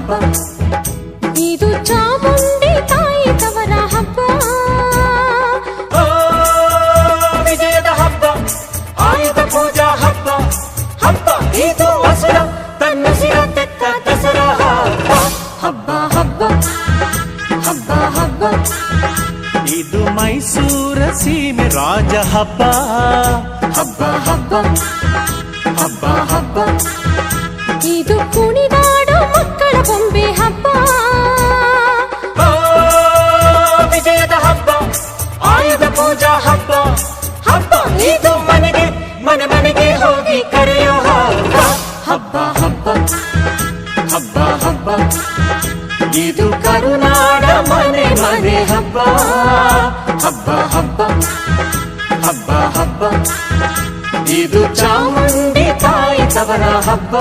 ಹಬ್ಬ ಇದು ಚಾಮುಂಡಿ ತಾಯಿ ತವರ ಹಬ್ಬ ವಿಜಯದ ಹಬ್ಬ ಆಯುಧ ಪೂಜಾ ಹಬ್ಬ ಹಬ್ಬ ಇದು ಹಸುರ ತನ್ನ ಸಿರ ತೆತ್ತ ದಸರಾ ಹಬ್ಬ ಹಬ್ಬ ಹಬ್ಬ ಹಬ್ಬ ಹಬ್ಬ ಇದು ಮೈಸೂರ ಸೀಮೆ ರಾಜ ಹಬ್ಬ ಹಬ್ಬ ಹಬ್ಬ ಹಬ್ಬ ಹಬ್ಬ ಇದು ಕುಣಿದಾಡೋ ಮಕ್ಕಳ ಬೊಂಬೆ ಹಬ್ಬ ವಿಜಯದ ಹಬ್ಬ ಆಯುಧ ಪೂಜಾ ಹಬ್ಬ ಹಬ್ಬ ಇದು ಮನೆಗೆ ಮನೆ ಮನೆಗೆ ಹೋಗಿ ಕರೆಯೋ ಹಬ್ಬ ಹಬ್ಬ ಹಬ್ಬ ಹಬ್ಬ ಹಬ್ಬ ಇದು ಕರುನಾಡ ಮನೆ ಮನೆ ಹಬ್ಬ ಹಬ್ಬ ಹಬ್ಬ ಹಬ್ಬ ಹಬ್ಬ ಇದು ಚಾಮುಂಡಿ ತಾಯಿ ತವರ ಹಬ್ಬ